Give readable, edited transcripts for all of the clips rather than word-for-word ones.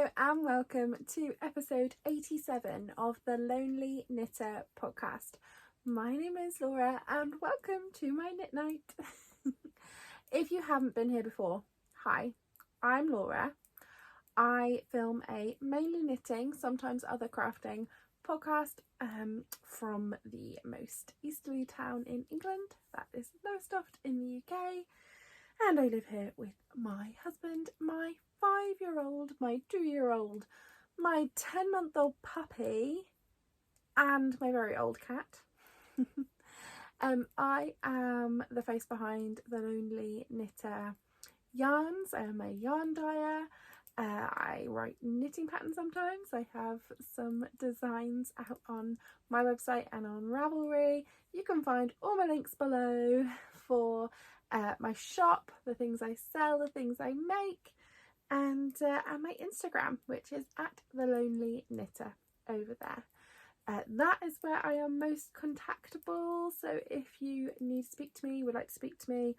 Hello and welcome to episode 87 of the Lonely Knitter podcast. My name is Laura and welcome to my knit night. If you haven't been here before, hi, I'm Laura. I film a mainly knitting, sometimes other crafting podcast from the most easterly town in England, that is Lowestoft in the UK. And I live here with my husband, my 5-year-old, my 2-year-old, my 10-month-old puppy, and my very old cat. I am the face behind the Lonely Knitter yarns. I am a yarn dyer. I write knitting patterns sometimes. I have some designs out on my website and on Ravelry. You can find all my links below for my shop, the things I sell, the things I make, and my Instagram, which is at the Lonely Knitter over there. That is where I am most contactable, so if you need to speak to me, would like to speak to me,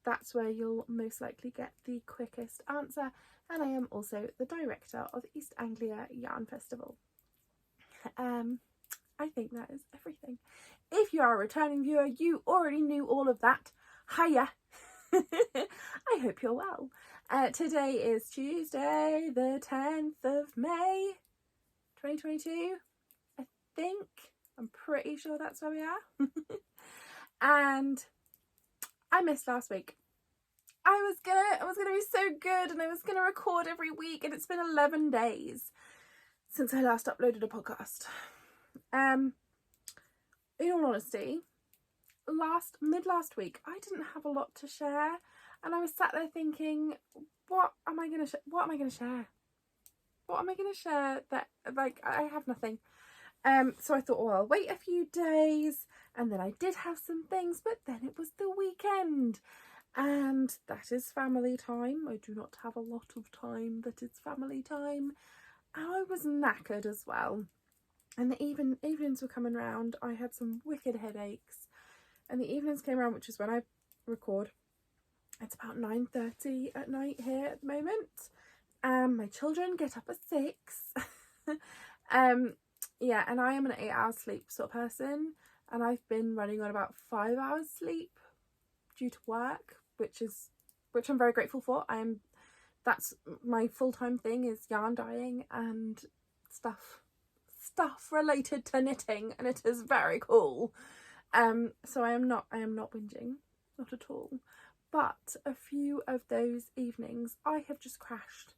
that's where you'll most likely get the quickest answer. And I am also the director of East Anglia Yarn Festival. I think that is everything. If you are a returning viewer, you already knew all of that. Hiya! I hope you're well. Today is Tuesday, the 10th of May, 2022. I think. I'm pretty sure that's where we are. And I missed last week. I was gonna be so good and I was gonna record every week, and it's been 11 days since I last uploaded a podcast. In all honesty, mid last week I didn't have a lot to share, and I was sat there thinking, what am I gonna share? What am I gonna share that, like, I have nothing. So I thought, well, I'll wait a few days, and then I did have some things, but then it was the weekend, and that is family time. I do not have a lot of time that is family time, and I was knackered as well. And the evenings were coming round. I had some wicked headaches, and the evenings came around, which is when I record. It's about 9:30 at night here at the moment. My children get up at 6. Yeah, and I am an 8-hour sleep sort of person, and I've been running on about 5 hours sleep due to work, which I'm very grateful for. That's my full-time thing, is yarn dyeing and stuff related to knitting, and it is very cool. So I am not whinging, not at all. But a few of those evenings I have just crashed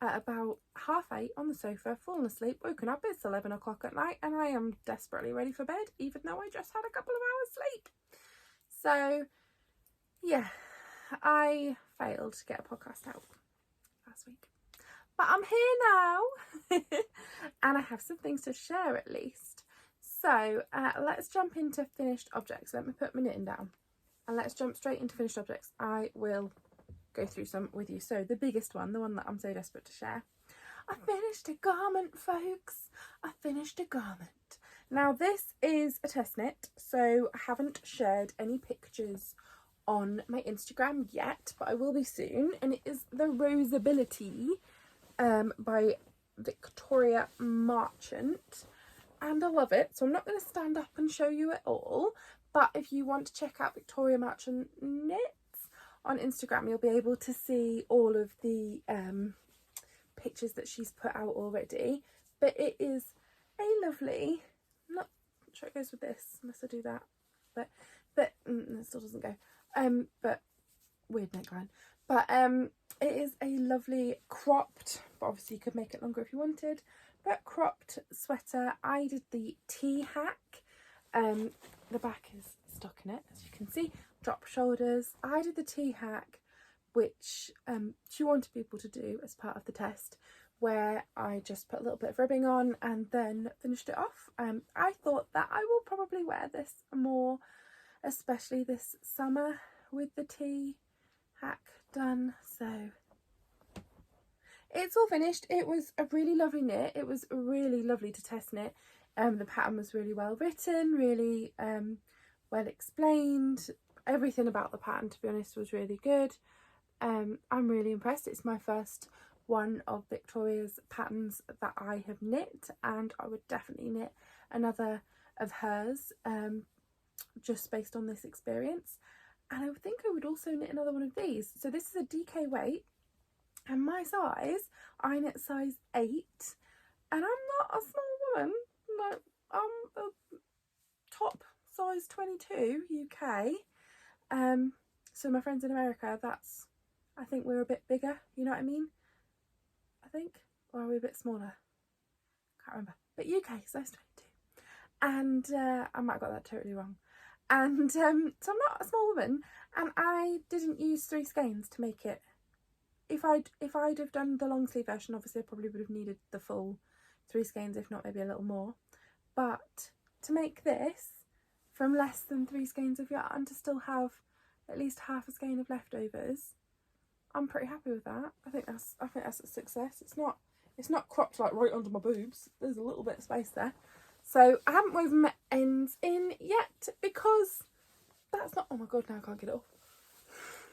at about 8:30 on the sofa, fallen asleep, woken up, it's 11 o'clock at night, and I am desperately ready for bed, even though I just had a couple of hours sleep. So yeah, I failed to get a podcast out last week, but I'm here now and I have some things to share at least. So let's jump into finished objects. Let me put my knitting down and let's jump straight into finished objects. I will go through some with you. So the biggest one, the one that I'm so desperate to share. I finished a garment, folks. I finished a garment. Now this is a test knit, so I haven't shared any pictures on my Instagram yet, but I will be soon, and it is the Roseability by Victoria Marchant, and I love it. So I'm not going to stand up and show you it all, but if you want to check out Victoria Marchant knits on Instagram, you'll be able to see all of the pictures that she's put out already. But it is a lovely, not sure it goes with this unless I do that, but it still doesn't go. But weird neckline. But it is a lovely cropped, but obviously you could make it longer if you wanted, but cropped sweater. I did the T-hack. The back is stuck in it, as you can see. Drop shoulders. I did the T-hack, which she wanted people to do as part of the test, where I just put a little bit of ribbing on and then finished it off. I thought that I will probably wear this more, especially this summer, with the T-hack done. So it's all finished. It was a really lovely knit. It was really lovely to test knit. The pattern was really well written, really well explained. Everything about the pattern, to be honest, was really good. I'm really impressed. It's my first one of Victoria's patterns that I have knit, and I would definitely knit another of hers, just based on this experience. And I think I would also knit another one of these. So this is a DK weight, and my size, I knit size 8, and I'm not a small woman, like I'm a top size 22 UK. So my friends in America, I think we're a bit bigger, you know what I mean? I think, or are we a bit smaller? Can't remember. But UK size 22, and I might have got that totally wrong. And so I'm not a small woman, and I didn't use 3 skeins to make it. If I'd have done the long sleeve version, obviously I probably would have needed the full 3 skeins, if not maybe a little more. But to make this from less than 3 skeins of yarn to still have at least half a skein of leftovers, I'm pretty happy with that. I think that's a success. It's not cropped like right under my boobs. There's a little bit of space there. So I haven't woven my ends in yet because that's not, oh my god, now I can't get it off.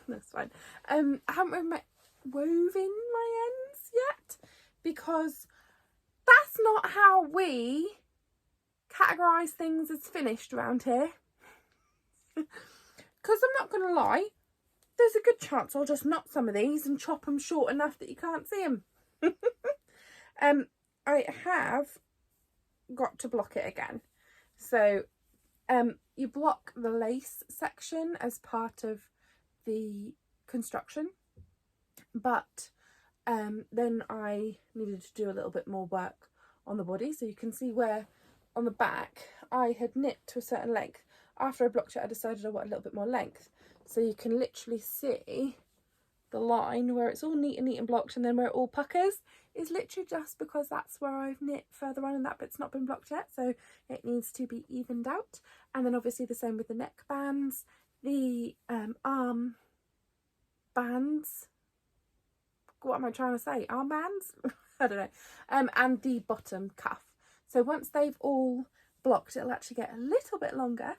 That's fine. I haven't woven my ends yet because that's not how we categorise things as finished around here. Because I'm not going to lie, there's a good chance I'll just knot some of these and chop them short enough that you can't see them. I have got to block it again. So you block the lace section as part of the construction, but then I needed to do a little bit more work on the body. So you can see where on the back I had knit to a certain length. After I blocked it, I decided I wanted a little bit more length. So you can literally see the line where it's all neat and blocked, and then where it all puckers is literally just because that's where I've knit further on and that bit's not been blocked yet, so it needs to be evened out. And then obviously the same with the neck bands, the arm bands, what am I trying to say, arm bands? I don't know, and the bottom cuff. So once they've all blocked, it'll actually get a little bit longer,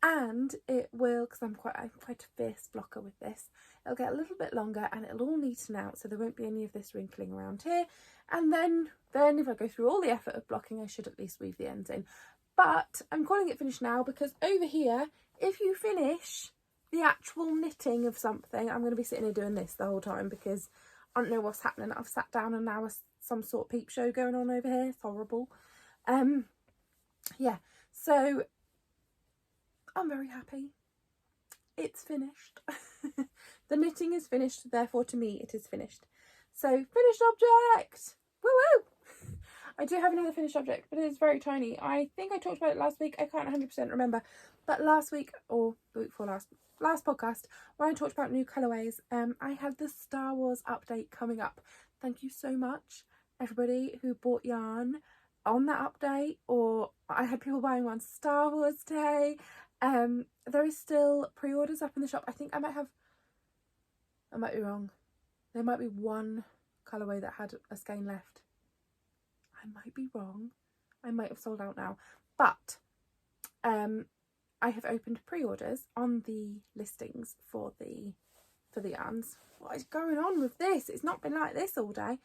and it will, because I'm quite a fierce blocker with this, it'll get a little bit longer and it'll all neaten out, so there won't be any of this wrinkling around here. And then if I go through all the effort of blocking, I should at least weave the ends in. But I'm calling it finished now because over here, if you finish the actual knitting of something, I'm going to be sitting here doing this the whole time because I don't know what's happening. I've sat down and now there's some sort of peep show going on over here. It's horrible. Yeah, so I'm very happy. It's finished. The knitting is finished, therefore to me it is finished. So, finished object! Woo woo! I do have another finished object, but it is very tiny. I think I talked about it last week. I can't 100% remember. But last week, or the week before last podcast, when I talked about new colourways, I had the Star Wars update coming up. Thank you so much, everybody who bought yarn on that update, or I had people buying one Star Wars Day. There is still pre-orders up in the shop. I think I might be wrong. There might be one colourway that had a skein left. I might be wrong. I might have sold out now. But I have opened pre-orders on the listings for the yarns. What is going on with this? It's not been like this all day.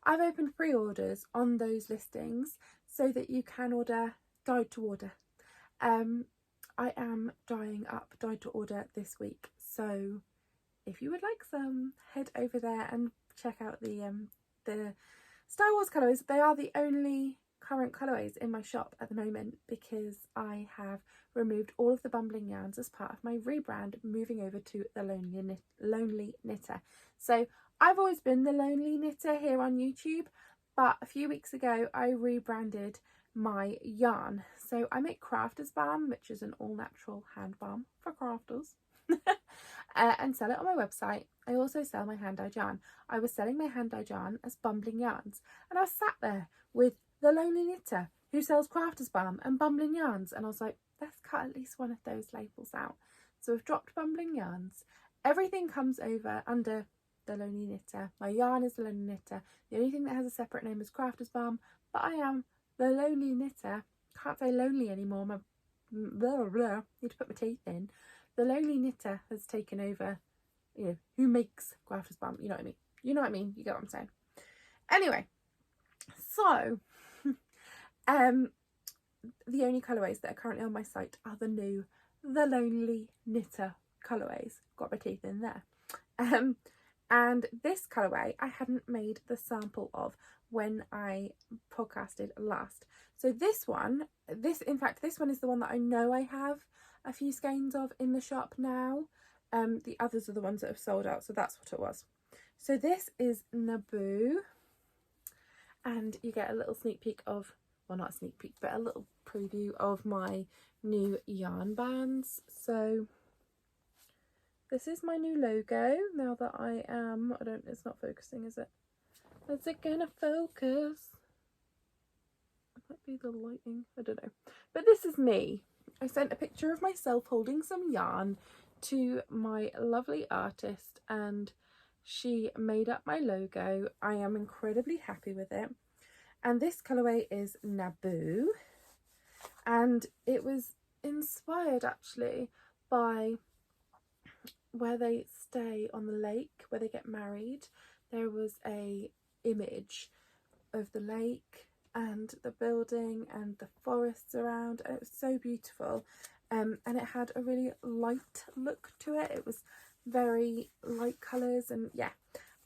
I've opened pre-orders on those listings so that you can order dyed to order. I am dyeing up dyed to order this week, so if you would like some, head over there and check out the Star Wars colourways. They are the only current colourways in my shop at the moment because I have removed all of the bumbling yarns as part of my rebrand, moving over to the Lonely Knitter. So I've always been the Lonely Knitter here on YouTube, but a few weeks ago I rebranded my yarn. So I make Crafters Balm, which is an all-natural hand balm for crafters, and sell it on my website. I also sell my hand-dyed yarn. I was selling my hand-dyed yarn as Bumbling Yarns, and I was sat there with the Lonely Knitter who sells Crafters Balm and Bumbling Yarns, and I was like, let's cut at least one of those labels out. So we've dropped Bumbling Yarns. Everything comes over under the Lonely Knitter. My yarn is the Lonely Knitter. The only thing that has a separate name is Crafters Balm, but I am the Lonely Knitter. Can't say lonely anymore. My blah, blah. Need to put my teeth in. The Lonely Knitter has taken over. You know, who makes Crafters Balm? You know what I mean. You know what I mean. You get what I'm saying. Anyway, so the only colourways that are currently on my site are the new The Lonely Knitter colourways. Got my teeth in there. And this colourway I hadn't made the sample of when I podcasted last. So this one is the one that I know I have a few skeins of in the shop now. The others are the ones that have sold out, so that's what it was. So this is Naboo, and you get a little sneak peek of, well, not a sneak peek, but a little preview of my new yarn bands. So this is my new logo now that it's not focusing, is it? Is it gonna focus? It might be the lighting, I don't know. But this is me. I sent a picture of myself holding some yarn to my lovely artist and she made up my logo. I am incredibly happy with it. And this colourway is Naboo. And it was inspired actually by where they stay on the lake, where they get married. There was a image of the lake and the building and the forests around, and it was so beautiful. And it had a really light look to it. It was very light colours, and yeah,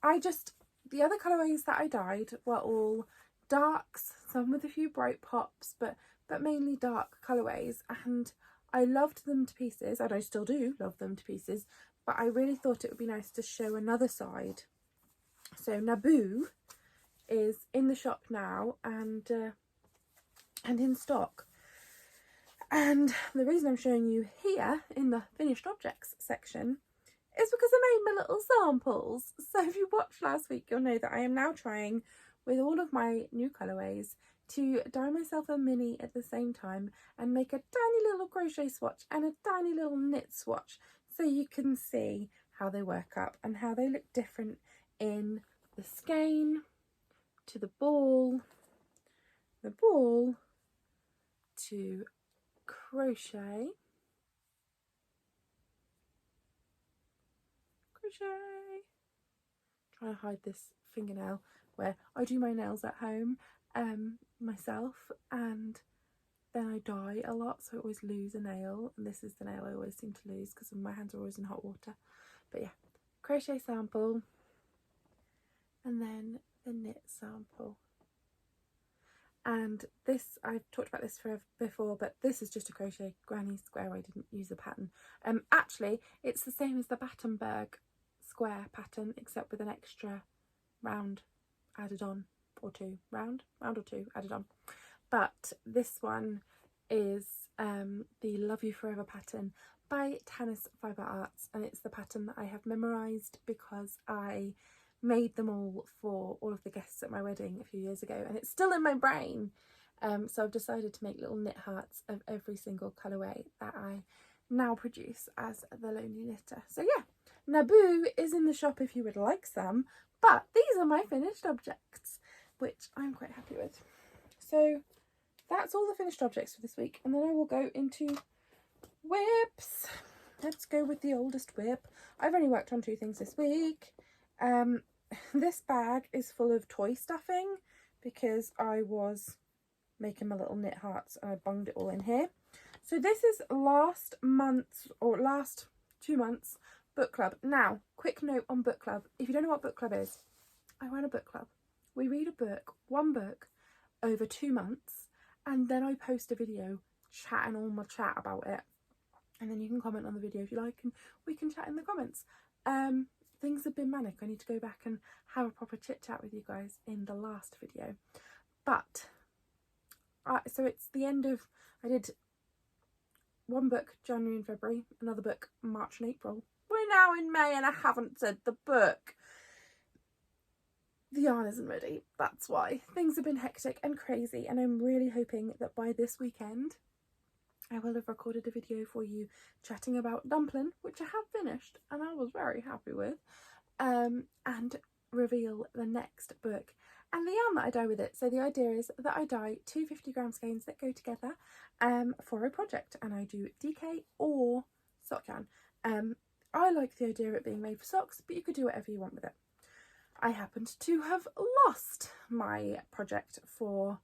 the other colourways that I dyed were all darks, some with a few bright pops, but mainly dark colourways, and I loved them to pieces, and I still do love them to pieces, but I really thought it would be nice to show another side. So Naboo is in the shop now and in stock. And the reason I'm showing you here in the finished objects section is because I made my little samples. So if you watched last week, you'll know that I am now trying with all of my new colourways to dye myself a mini at the same time and make a tiny little crochet swatch and a tiny little knit swatch, so you can see how they work up and how they look different in the skein to the ball to crochet, trying to hide this fingernail where I do my nails at home myself, and then I dye a lot, so I always lose a nail, and this is the nail I always seem to lose because my hands are always in hot water. But yeah, crochet sample and then the knit sample. And this, I've talked about this before, but this is just a crochet granny square. I didn't use a pattern. Actually, it's the same as the Battenberg square pattern, except with an extra round added on, or two, round or two added on. But this one is the Love You Forever pattern by Tanis Fibre Arts, and it's the pattern that I have memorised because I made them all for all of the guests at my wedding a few years ago, and it's still in my brain. So I've decided to make little knit hearts of every single colourway that I now produce as the Lonely Knitter. So yeah, Naboo is in the shop if you would like some, but these are my finished objects, which I'm quite happy with. So that's all the finished objects for this week, and then I will go into whips. Let's go with the oldest whip. I've only worked on 2 things this week. This bag is full of toy stuffing because I was making my little knit hearts and I bunged it all in here. So this is last 2 months book club. Now, quick note on book club. If you don't know what book club is, I run a book club. We read a book, one book, over 2 months, and then I post a video chatting all my chat about it. And then you can comment on the video if you like, and we can chat in the comments. Things have been manic. I need to go back and have a proper chit chat with you guys in the last video. But so it's the end of, I did one book January and February, another book March and April. We're now in May and I haven't said the book. The yarn isn't ready, that's why. Things have been hectic and crazy, and I'm really hoping that by this weekend I will have recorded a video for you chatting about Dumpling, which I have finished and I was very happy with, and reveal the next book and the yarn that I dye with it. So the idea is that I dye 2 50-gram skeins that go together for a project, and I do DK or sock yarn. I like the idea of it being made for socks, but you could do whatever you want with it. I happened to have lost my project for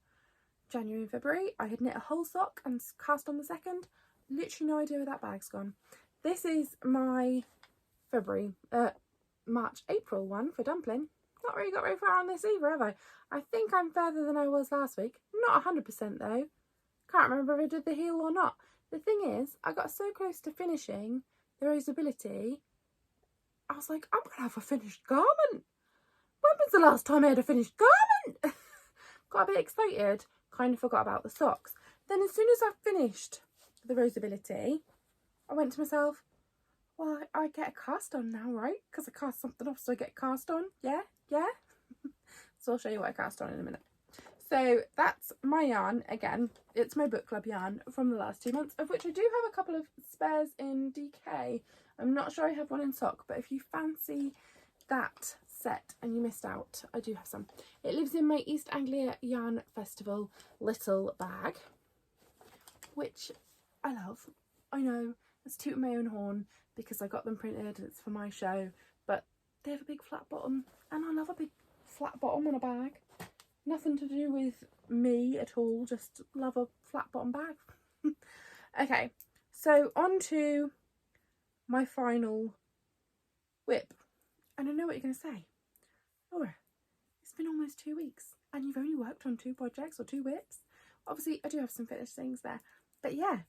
January and February. I had knit a whole sock and cast on the second. Literally no idea where that bag's gone. This is my March, April one for dumpling. Not really got very far on this either, have I? I think I'm further than I was last week. Not 100% though. Can't remember if I did the heel or not. The thing is, I got so close to finishing the Roseability, I was like, I'm going to have a finished garment. When was the last time I had a finished garment? Got a bit excited, kind of forgot about the socks. Then as soon as I finished the Roseability, I went to myself, well, I get a cast on now, right? Because I cast something off, so I get a cast on. Yeah. So I'll show you what I cast on in a minute. So that's my yarn. Again, it's my book club yarn from the last 2 months, of which I do have a couple of spares in DK. I'm not sure I have one in sock, but if you fancy that set and you missed out, I do have some. It lives in my East Anglia Yarn Festival little bag, which I love. I know, it's tooting my own horn because I got them printed, it's for my show, but they have a big flat bottom and I love a big flat bottom on a bag. Nothing to do with me at all, just love a flat bottom bag. Okay, so on to my final whip. And I know what you're going to say. Laura, it's been almost 2 weeks and you've only worked on 2 projects or 2 whips. Obviously, I do have some finished things there. But yeah,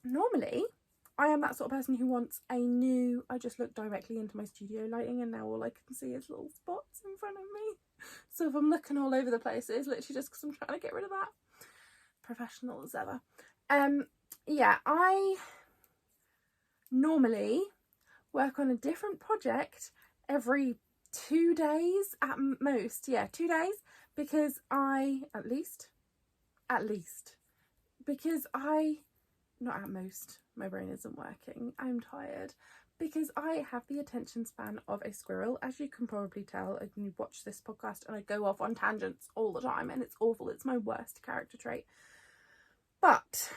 normally I am that sort of person who wants a new... I just looked directly into my studio lighting and now all I can see is little spots in front of me. So if I'm looking all over the place, it's literally just because I'm trying to get rid of that. Professional as ever. Yeah, I normally work on a different project every 2 days at most. Yeah, 2 days, because at least because not at most, my brain isn't working, I'm tired, because I have the attention span of a squirrel, as you can probably tell. I can watch this podcast and I go off on tangents all the time and it's awful. It's my worst character trait. But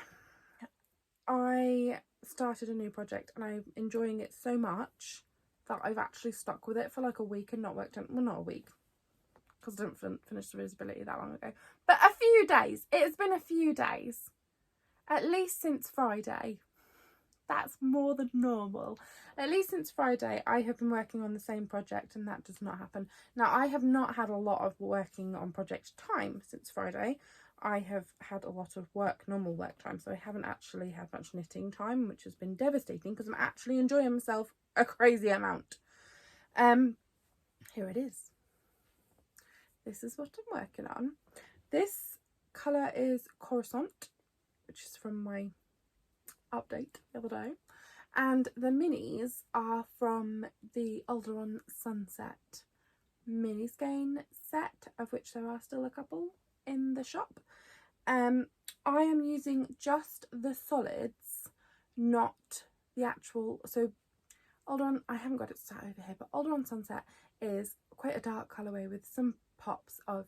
I started a new project and I'm enjoying it so much that I've actually stuck with it for like a week and not worked on, well, not a week, because I didn't finish the Visibility that long ago, but a few days. It's been a few days, at least since Friday. That's more than normal. At least since Friday I have been working on the same project, and that does not happen. Now, I have not had a lot of working on project time since Friday. I have had a lot of normal work time, so I haven't actually had much knitting time, which has been devastating because I'm actually enjoying myself a crazy amount. Here it is. This is what I'm working on. This colour is Coruscant, which is from my update the other day, and the minis are from the Alderon Sunset mini skein set, of which there are still a couple in the shop. I am using just the solids, not the actual. So Alderon, I haven't got it sat over here, but Alderon Sunset is quite a dark colourway with some pops of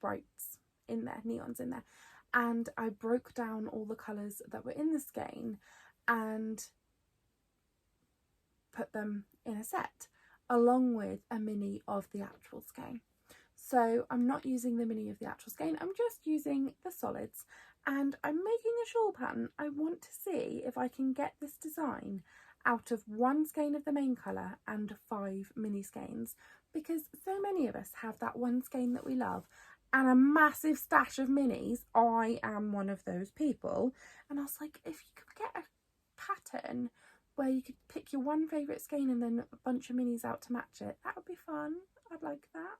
brights in there, neons in there. And I broke down all the colours that were in the skein and put them in a set, along with a mini of the actual skein. So I'm not using the mini of the actual skein, I'm just using the solids, and I'm making a shawl pattern. I want to see if I can get this design out of 1 skein of the main colour and 5 mini skeins, because so many of us have that 1 skein that we love and a massive stash of minis. I am one of those people, and I was like, if you could get a pattern where you could pick your 1 favourite skein and then a bunch of minis out to match it, that would be fun. I'd like that.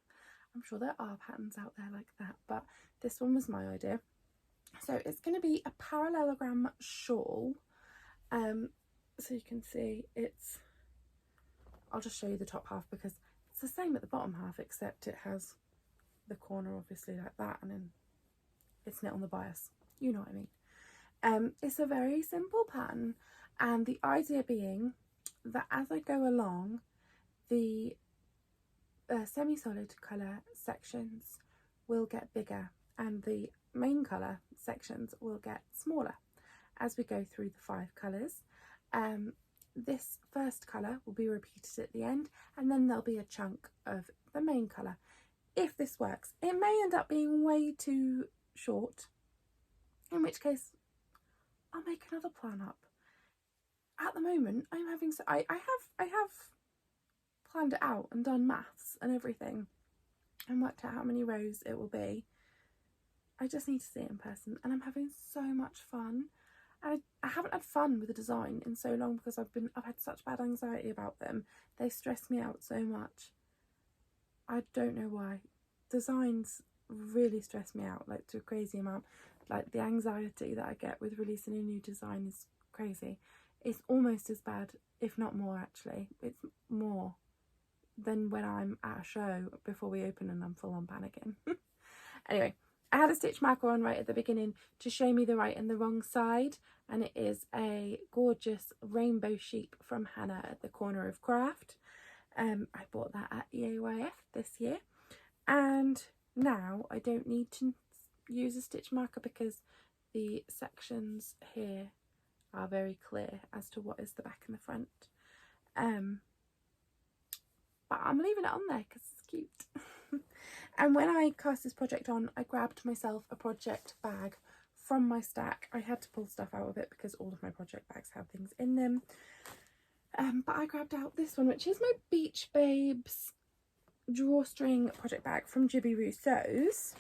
I'm sure there are patterns out there like that, but this one was my idea. So it's going to be a parallelogram shawl. So you can see it's, I'll just show you the top half because it's the same at the bottom half, except it has the corner obviously like that, and then it's knit on the bias, you know what I mean. It's a very simple pattern, and the idea being that as I go along, the semi-solid colour sections will get bigger and the main colour sections will get smaller as we go through the 5 colours. This first colour will be repeated at the end, and then there'll be a chunk of the main colour, if this works. It may end up being way too short, in which case I'll make another plan up. At the moment, I'm having I have planned it out and done maths and everything and worked out how many rows it will be. I just need to see it in person, and I'm having so much fun. I haven't had fun with the design in so long because I've had such bad anxiety about them. They stress me out so much. I don't know why. Designs really stress me out, like, to a crazy amount. Like, the anxiety that I get with releasing a new design is crazy. It's almost as bad, if not more actually. It's more than when I'm at a show before we open and I'm full on panicking. Anyway, I had a stitch marker on right at the beginning to show me the right and the wrong side, and it is a gorgeous rainbow sheep from Hannah at the Corner of Craft. I bought that at EAYF this year, and now I don't need to use a stitch marker because the sections here are very clear as to what is the back and the front. But I'm leaving it on there because it's cute. And when I cast this project on, I grabbed myself a project bag from my stack. I had to pull stuff out of it because all of my project bags have things in them. But I grabbed out this one, which is my Beach Babes drawstring project bag from Jibby Rousseau's.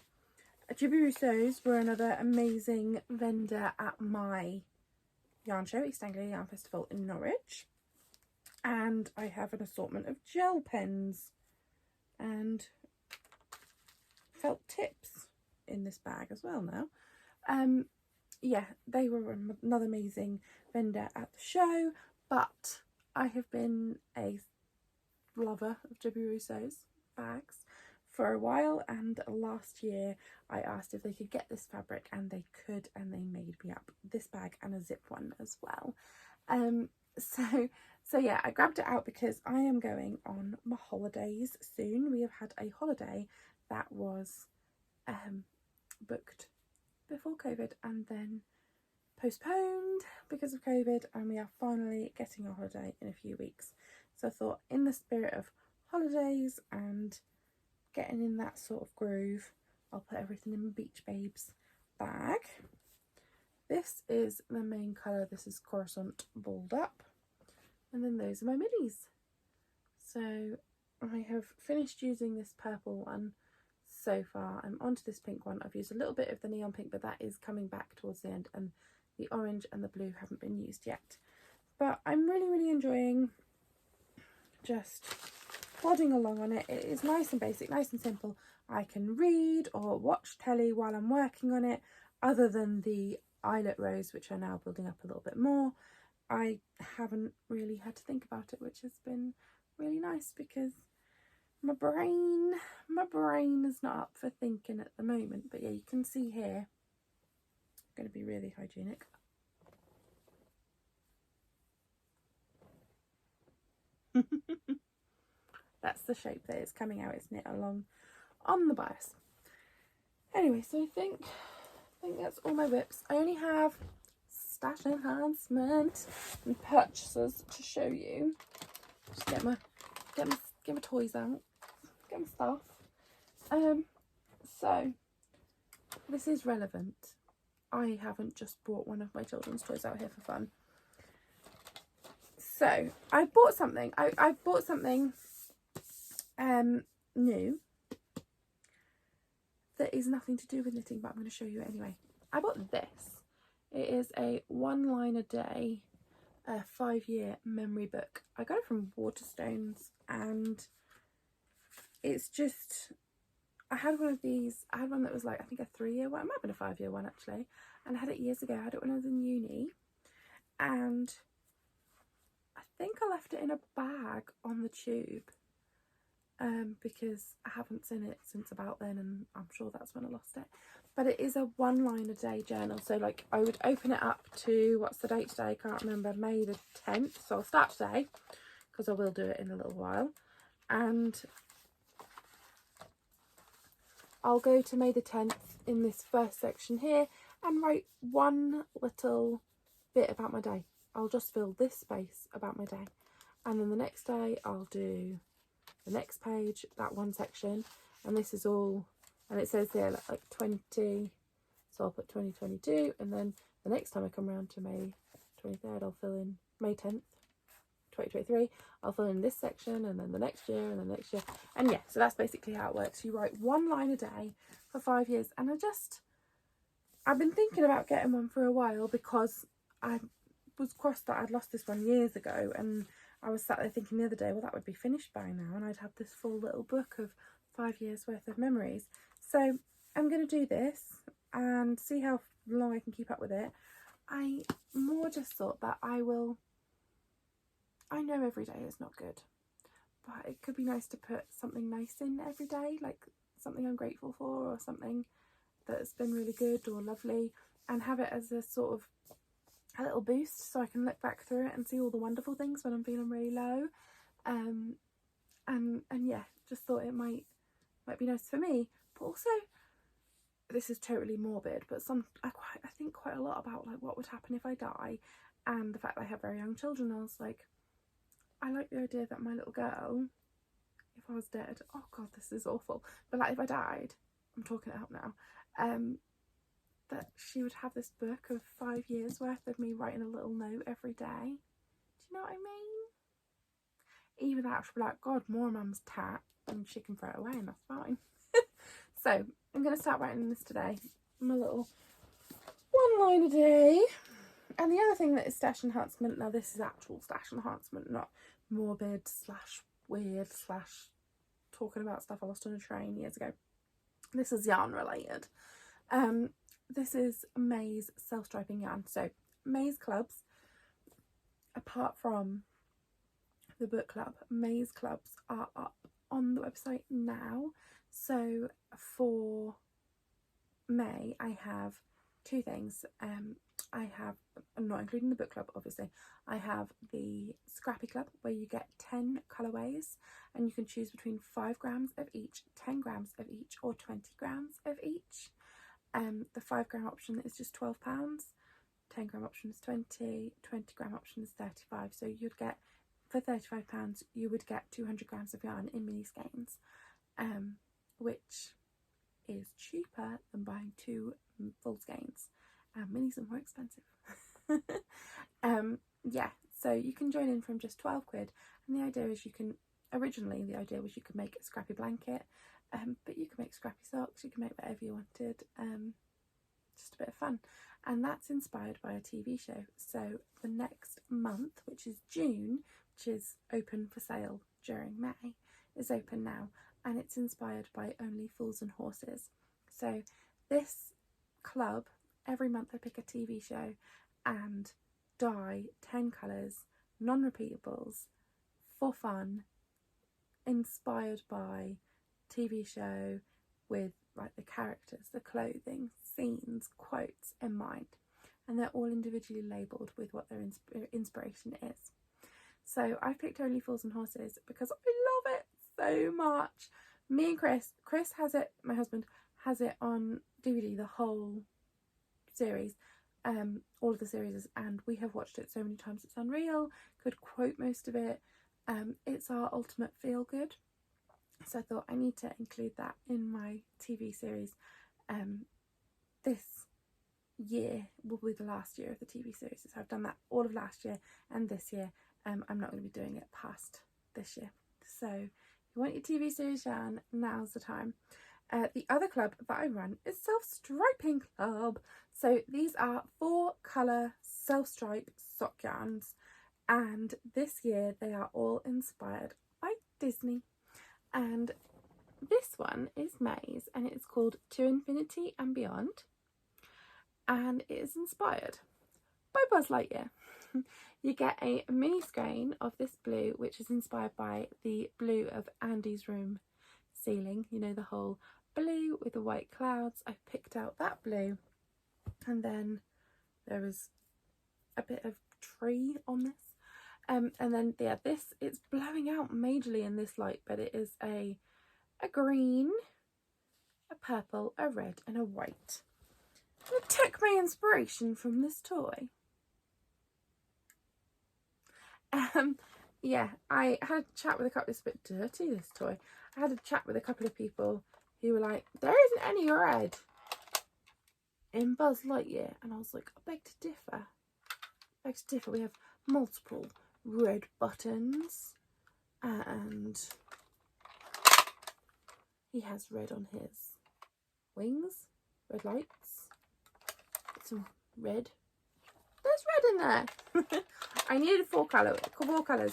Jibby Rousseau's were another amazing vendor at my yarn show, East Anglia Yarn Festival in Norwich. And I have an assortment of gel pens and felt tips in this bag as well now. Yeah, they were another amazing vendor at the show, but I have been a lover of Jibby Rousseau's bags for a while, and last year I asked if they could get this fabric, and they could, and they made me up this bag and a zip one as well. So yeah, I grabbed it out because I am going on my holidays soon. We have had a holiday that was booked before COVID and then postponed because of COVID, and we are finally getting a holiday in a few weeks. So I thought, in the spirit of holidays and getting in that sort of groove, I'll put everything in my Beach Babes bag. This is the main colour. This is Coruscant Balled Up. And then those are my minis. So I have finished using this purple one so far. I'm onto this pink one. I've used a little bit of the neon pink, but that is coming back towards the end, and the orange and the blue haven't been used yet. But I'm really enjoying just plodding along on it. It is nice and basic, nice and simple. I can read or watch telly while I'm working on it, other than the eyelet rows, which are now building up a little bit more. I haven't really had to think about it, which has been really nice because my brain is not up for thinking at the moment. But yeah, you can see here, I'm going to be really hygienic. That's the shape that it's coming out. It's knit along on the bias. Anyway, so I think that's all my whips. I only have stash enhancement and purchases to show you. Just get my toys out, get my stuff. So this is relevant. I haven't just brought one of my children's toys out here for fun. So I bought something. I bought something new that is nothing to do with knitting, but I'm going to show you anyway. I bought this. It is a 1 line a day 5-year memory book. I got it from Waterstones, and it's just, I had one of these. I had one that was like, I think a 3-year one. It might have been a 5-year one actually, and I had it years ago. I had it when I was in uni, and I think I left it in a bag on the tube because I haven't seen it since about then, and I'm sure that's when I lost it. But it is a 1 line a day journal, so like I would open it up to, what's the date today, I can't remember, May the 10th, so I'll start today because I will do it in a little while, and I'll go to May the 10th in this first section here and write one little bit about my day. I'll just fill this space about my day, and then the next day I'll do the next page, that one section, and this is all, and it says here like 20, so I'll put 2022, and then the next time I come around to May 23rd, I'll fill in May 10th 2023, I'll fill in this section, and then the next year, and then the next year, and yeah, so that's basically how it works. You write one line a day for 5 years, and I've been thinking about getting one for a while, because I was cross that I'd lost this one years ago, and I was sat there thinking the other day, well, that would be finished by now, and I'd have this full little book of 5 years worth of memories. So I'm going to do this and see how long I can keep up with it. I more just thought that I know every day is not good, but it could be nice to put something nice in every day, like something I'm grateful for, or something that's been really good or lovely, and have it as a sort of a little boost, so I can look back through it and see all the wonderful things when I'm feeling really low. And yeah, just thought it might be nice for me. But also, this is totally morbid, but I think quite a lot about like what would happen if I die, and the fact that I have very young children. I was like, I like the idea that my little girl, if I was dead, oh god, this is awful, but like if I died, I'm talking it up now, that she would have this book of 5 years worth of me writing a little note every day. Do you know what I mean? Even that, she'll be like, god, more mum's tat, and she can throw it away, and that's fine. So I'm going to start writing this today, my little one line a day. And the other thing that is stash enhancement, now this is actual stash enhancement, not morbid / weird / talking about stuff I lost on a train years ago. This is yarn related. This is May's self-striping yarn. So May's clubs, apart from the book club, May's clubs are up on the website now. So for May, I have 2 things. I have, I'm not including the book club obviously, I have the scrappy club where you get 10 colourways, and you can choose between 5 grams of each, 10 grams of each, or 20 grams of each. The 5 gram option is just £12, 10 gram option is 20 gram option is 35. So you'd get, for £35 you would get 200 grams of yarn in mini skeins, which is cheaper than buying 2 full skeins. Minis are more expensive. Yeah, so you can join in from just 12 quid, and the idea is originally the idea was you could make a scrappy blanket, but you can make scrappy socks, you can make whatever you wanted, just a bit of fun. And that's inspired by a TV show. So the next month, which is June, which is open for sale during May, is open now, and it's inspired by Only Fools and Horses. So this club, every month I pick a TV show and dye 10 colours, non-repeatables, for fun, inspired by TV show, with like the characters, the clothing, scenes, quotes in mind, and they're all individually labelled with what their inspiration is. So I picked Only Fools and Horses because I love it so much. Me and Chris has it, my husband has it on DVD, the whole series, all of the series, and we have watched it so many times it's unreal. Could quote most of it. It's our ultimate feel good, so I thought I need to include that in my TV series. This year will be the last year of the TV series, so I've done that all of last year and this year. I'm not going to be doing it past this year. So if you want your TV series yarn, now's the time. The other club that I run is Self-Striping Club. So these are 4 colour self-stripe sock yarns, and this year they are all inspired by Disney. And this one is May's, and it's called To Infinity and Beyond, and it is inspired by Buzz Lightyear. You get a mini skein of this blue, which is inspired by the blue of Andy's room ceiling, you know, the whole blue with the white clouds. I've picked out that blue, and then there is a bit of tree on this, and then yeah, this, it's blowing out majorly in this light, but it is a green, a purple, a red and a white. I took my inspiration from this toy. yeah, I had a chat with a couple, it's a bit dirty, this toy. I had a chat with a couple of people who were like, there isn't any red in Buzz Lightyear. And I was like, I beg to differ. I beg to differ. We have multiple red buttons, and he has red on his wings, red lights, some red. There's red in there. I needed four colours,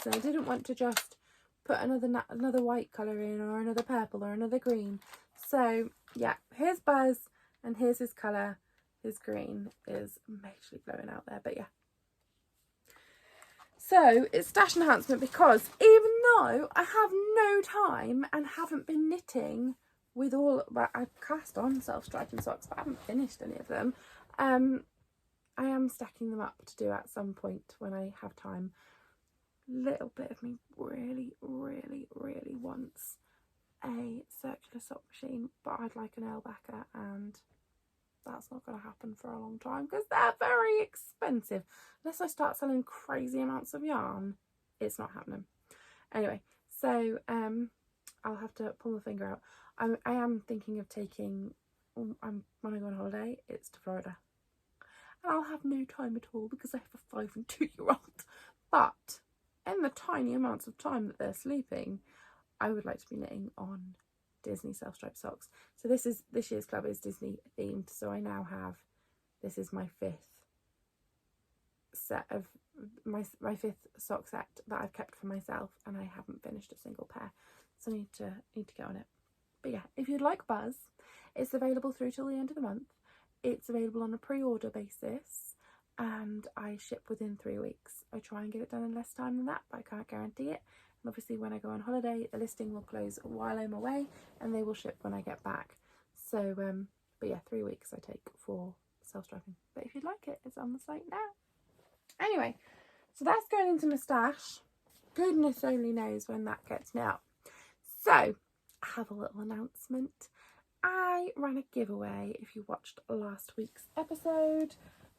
and I didn't want to just put another white colour in, or another purple, or another green. So yeah, here's Buzz, and here's his colour. His green is majorly blowing out there, but yeah. So it's stash enhancement because even though I have no time and haven't been knitting with all, well, I've cast on self-striping socks, but I haven't finished any of them. I am stacking them up to do at some point when I have time. Little bit of me really, really, really wants a circular sock machine, but I'd like a nail backer, and that's not going to happen for a long time because they're very expensive. Unless I start selling crazy amounts of yarn, it's not happening. Anyway, so I'll have to pull my finger out. I am thinking of taking, when I go on holiday, it's to Florida. And I'll have no time at all because I have a 5 and 2-year-old. But in the tiny amounts of time that they're sleeping, I would like to be knitting on Disney self-striped socks. So this year's club is Disney themed, so I now have, this is my 5th set of my 5th sock set that I've kept for myself, and I haven't finished a single pair, so I need to get on it. But yeah, if you'd like Buzz, it's available through till the end of the month. It's available on a pre-order basis, and I ship within 3 weeks. I try and get it done in less time than that, but I can't guarantee it. And obviously when I go on holiday, the listing will close while I'm away, and they will ship when I get back. So but yeah, 3 weeks I take for self-striping. But if you'd like it, it's on the site now. Anyway, so that's going into my stash. Goodness only knows when that gets me out. So I have a little announcement. I ran a giveaway. If you watched last week's episode,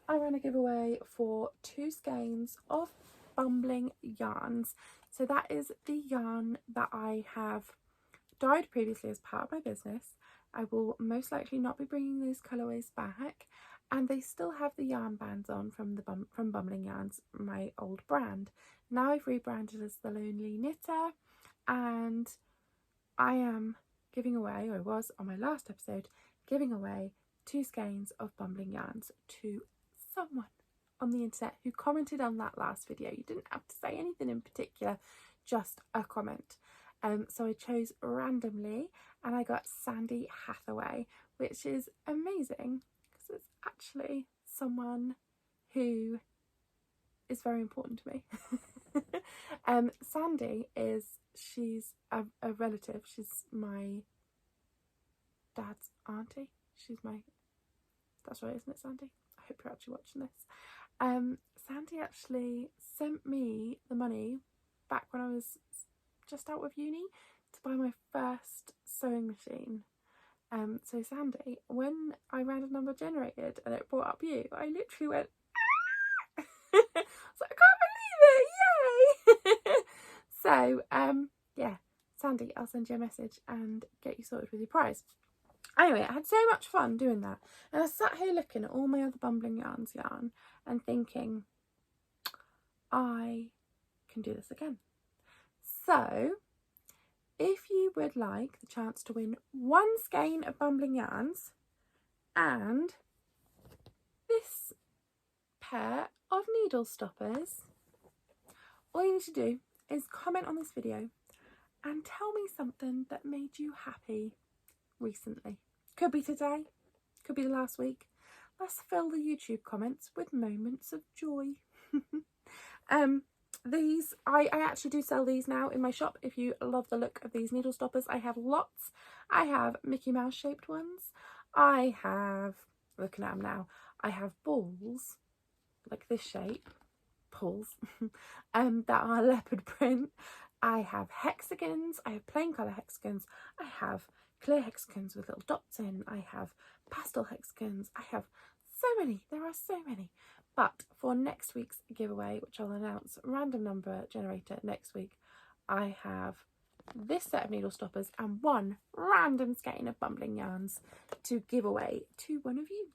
I ran a giveaway for 2 skeins of bumbling yarns. So that is the yarn that I have dyed previously as part of my business. I will most likely not be bringing those colourways back, and they still have the yarn bands on from Bumbling Yarns, my old brand. Now I've rebranded as The Lonely Knitter, and I am giving away, or I was on my last episode, giving away 2 skeins of Bumbling Yarns to someone on the internet who commented on that last video. You didn't have to say anything in particular, just a comment. So I chose randomly, and I got Sandy Hathaway, which is amazing because it's actually someone who is very important to me. Sandy she's a relative. She's my dad's auntie. That's right, isn't it, Sandy? I hope you're actually watching this. Sandy actually sent me the money back when I was just out of uni to buy my first sewing machine. So Sandy, when I random number generated and it brought up you, I literally went, ah! I was like, I can't believe it, yay! So yeah, Sandy, I'll send you a message and get you sorted with your prize. Anyway, I had so much fun doing that, and I sat here looking at all my other Bumbling Yarns yarn and thinking, I can do this again. So if you would like the chance to win 1 skein of Bumbling Yarns and this pair of needle stoppers, all you need to do is comment on this video and tell me something that made you happy recently. Could be today, could be the last week. Let's fill the YouTube comments with moments of joy. These, I actually do sell these now in my shop. If you love the look of these needle stoppers, I have lots. I have Mickey Mouse shaped ones. I have, looking at them now, I have balls like this shape, balls, that are leopard print. I have hexagons. I have plain colour hexagons. I have clear hexagons with little dots in. I have pastel hexagons. I have so many. There are so many. But for next week's giveaway, which I'll announce, random number generator next week, I have this set of needle stoppers and one random skein of bumbling yarns to give away to one of you.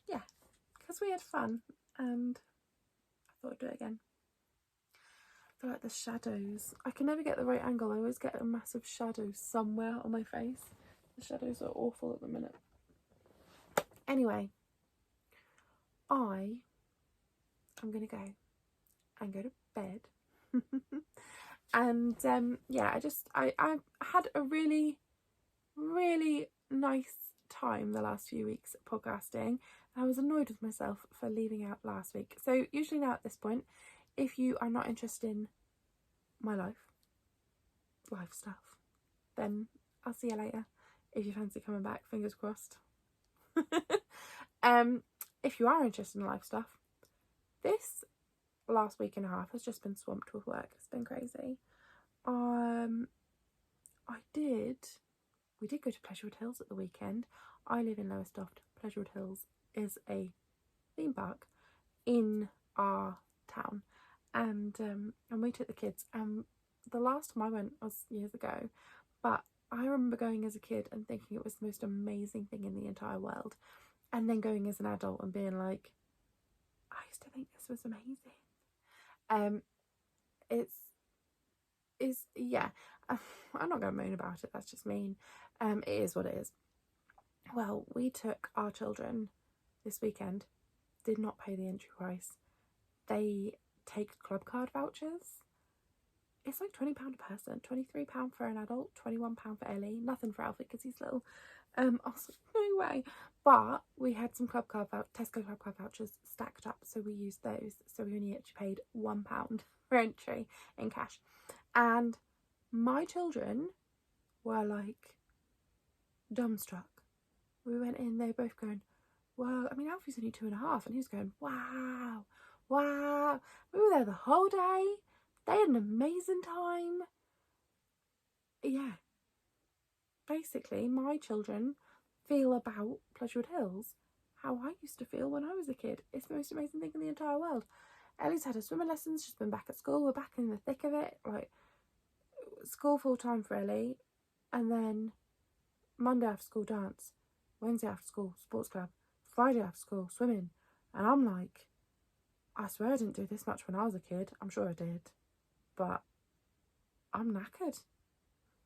Yeah, because we had fun and I thought I'd do it again. I feel like the shadows, I can never get the right angle. I always get a massive shadow somewhere on my face. The shadows are awful at the minute. Anyway, I'm gonna go and go to bed. And yeah, I had a really nice time the last few weeks podcasting. I was annoyed with myself for leaving out last week. So usually now at this point, if you are not interested in my life stuff, then I'll see you later. If you fancy coming back, fingers crossed. If you are interested in life stuff, this last week and a half has just been swamped with work. It's been crazy. We did go to Pleasurewood Hills at the weekend. I live in Lowestoft. Pleasurewood Hills is a theme park in our town, and we took the kids. The last time I went was years ago, but I remember going as a kid and thinking it was the most amazing thing in the entire world, and then going as an adult and being like, I used to think this was amazing. Yeah, I'm not going to moan about it, that's just mean. It is what it is. Well, we took our children this weekend, did not pay the entry price. They take club card vouchers. It's like £20 a person, £23 for an adult, £21 for Ellie, nothing for Alfie because he's little. I was like, no way. But we had some Tesco club card vouchers stacked up, so we used those. So we only actually paid £1 for entry in cash. And my children were like dumbstruck. We went in, they were both going, wow. I mean, Alfie's only 2.5, and he was going, wow. We were there the whole day. They had an amazing time. Yeah. Basically, my children feel about Pleasurewood Hills how I used to feel when I was a kid. It's the most amazing thing in the entire world. Ellie's had her swimming lessons. She's been back at school. We're back in the thick of it. Like, school full time for Ellie. And then Monday after school dance. Wednesday after school sports club. Friday after school swimming. And I'm like, I swear I didn't do this much when I was a kid. I'm sure I did. But I'm knackered.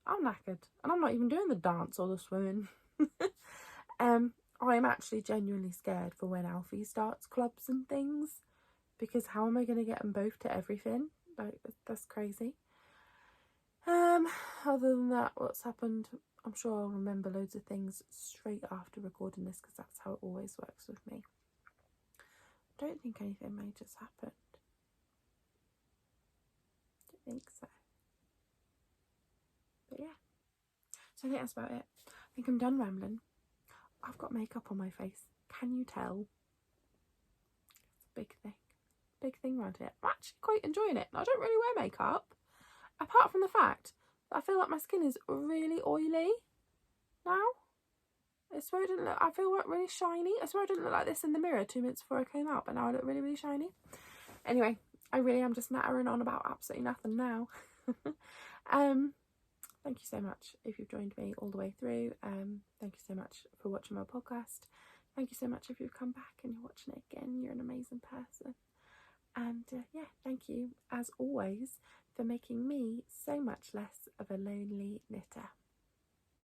And I'm not even doing the dance or the swimming. I'm actually genuinely scared for when Alfie starts clubs and things, because how am I going to get them both to everything? Like, that's crazy. Other than that, what's happened, I'm sure I'll remember loads of things straight after recording this, because that's how it always works with me. I don't think anything major's happened. I don't think so. But yeah, so I think that's about it. I think I'm done rambling. I've got makeup on my face. Can you tell? It's a big thing around here. I'm actually quite enjoying it. I don't really wear makeup, apart from the fact that I feel like my skin is really oily now. I swear I feel like really shiny. I swear I didn't look like this in the mirror 2 minutes before I came out, but now I look really shiny. Anyway, I really am just nattering on about absolutely nothing now. Thank you so much if you've joined me all the way through. Thank you so much for watching my podcast. Thank you so much if you've come back and you're watching it again. You're an amazing person. And yeah, thank you as always for making me so much less of a lonely knitter.